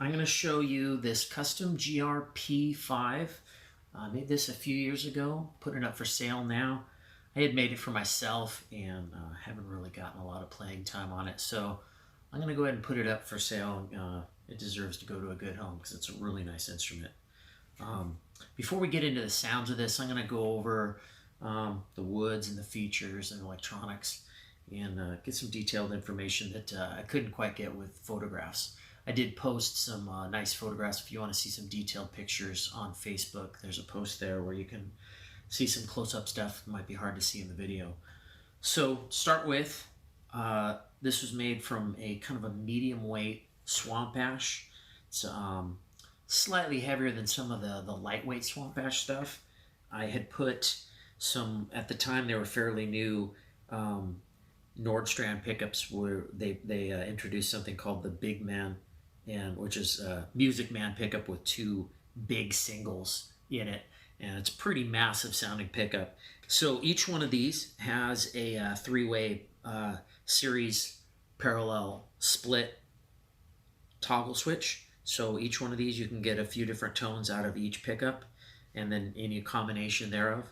I'm going to show you this custom GRP5. I made this a few years ago, put it up for sale now. I had made it for myself and haven't really gotten a lot of playing time on it, so I'm going to go ahead and put it up for sale. It deserves to go to a good home because it's a really nice instrument. Before we get into the sounds of this, I'm going to go over the woods and the features and electronics and get some detailed information that I couldn't quite get with photographs. I did post some nice photographs. If you want to see some detailed pictures on Facebook, there's a post there where you can see some close-up stuff. It might be hard to see in the video. So start with, this was made from a kind of a medium weight swamp ash. It's slightly heavier than some of the lightweight swamp ash stuff. I had put some, at the time they were fairly new, Nordstrand pickups where they introduced something called the Big Man, which is a Music Man pickup with two big singles in it, and it's a pretty massive sounding pickup. So each one of these has a three-way series parallel split toggle switch. So each one of these you can get a few different tones out of each pickup and then any combination thereof.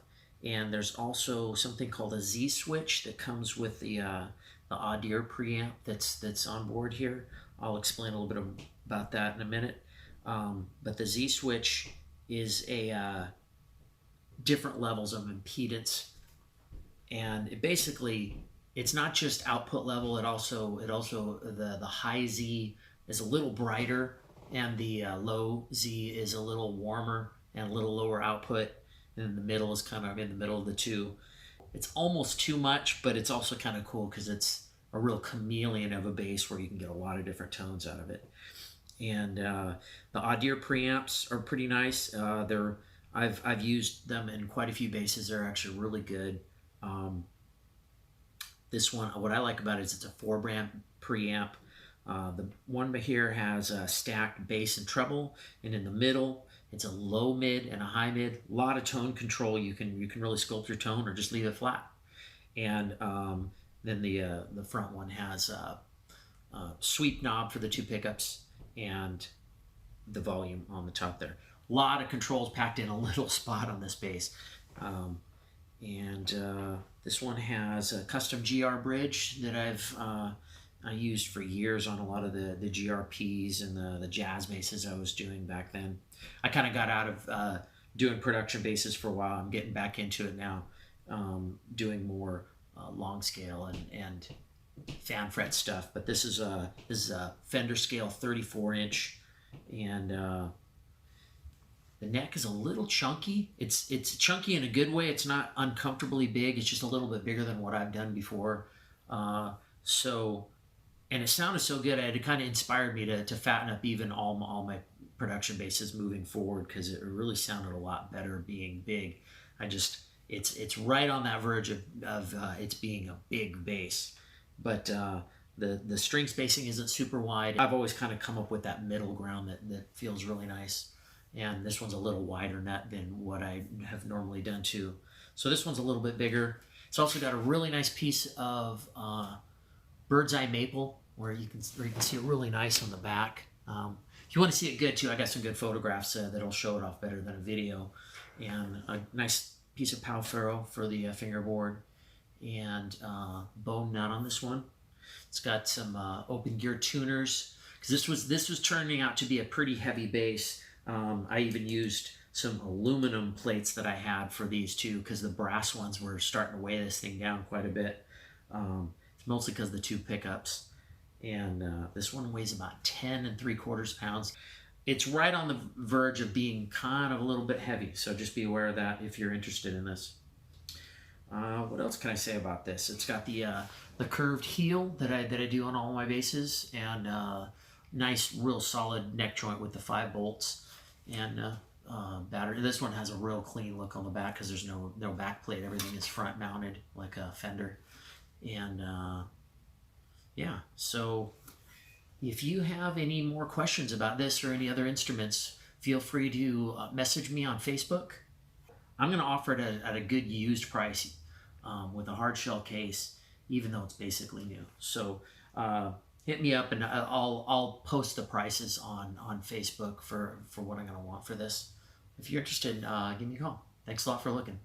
And there's also something called a Z switch that comes with the Audio preamp that's on board here. I'll explain a little bit about that in a minute. But the Z switch is a different levels of impedance, and it's not just output level. It also the high Z is a little brighter, and the low Z is a little warmer and a little lower output. And the middle is kind of in the middle of the two. It's almost too much, but it's also kind of cool because it's a real chameleon of a bass where you can get a lot of different tones out of it. And the Audio preamps are pretty nice. I've used them in quite a few basses. They're actually really good. This one, what I like about it is it's a 4-band preamp. The one here has a stacked bass and treble, and in the middle it's a low mid and a high mid. A lot of tone control. You can really sculpt your tone or just leave it flat. And then the front one has a sweep knob for the two pickups and the volume on the top there. A lot of controls packed in a little spot on this bass. This one has a custom GR bridge that I used for years on a lot of the GRPs and the jazz basses I was doing back then. I kind of got out of doing production basses for a while. I'm getting back into it now, doing more long scale and fan fret stuff. But this is a Fender scale 34-inch, and the neck is a little chunky. It's chunky in a good way. It's not uncomfortably big. It's just a little bit bigger than what I've done before. And it sounded so good, it kind of inspired me to fatten up even all my production basses moving forward, because it really sounded a lot better being big. It's right on that verge of it's being a big bass, but the string spacing isn't super wide. I've always kind of come up with that middle ground that feels really nice, and this one's a little wider net than what I have normally done too. So this one's a little bit bigger. It's also got a really nice piece of bird's eye maple where you can see it really nice on the back. If you want to see it good too, I got some good photographs that'll show it off better than a video. And a nice piece of pow ferro for the fingerboard, and bone nut on this one. It's got some open gear tuners, because this was turning out to be a pretty heavy bass. I even used some aluminum plates that I had for these two, because the brass ones were starting to weigh this thing down quite a bit. It's mostly because of the two pickups. And this one weighs about 10 3/4 pounds. It's right on the verge of being kind of a little bit heavy, so just be aware of that if you're interested in this. What else can I say about this? It's got the curved heel that I do on all my basses, and nice, real solid neck joint with the 5 bolts, and battery. This one has a real clean look on the back because there's no back plate. Everything is front mounted like a Fender, and yeah. So if you have any more questions about this or any other instruments, feel free to message me on Facebook. I'm going to offer it at a good used price with a hard shell case, even though it's basically new. So hit me up and I'll post the prices on Facebook for what I'm gonna want for this. If you're interested, give me a call. Thanks a lot for looking.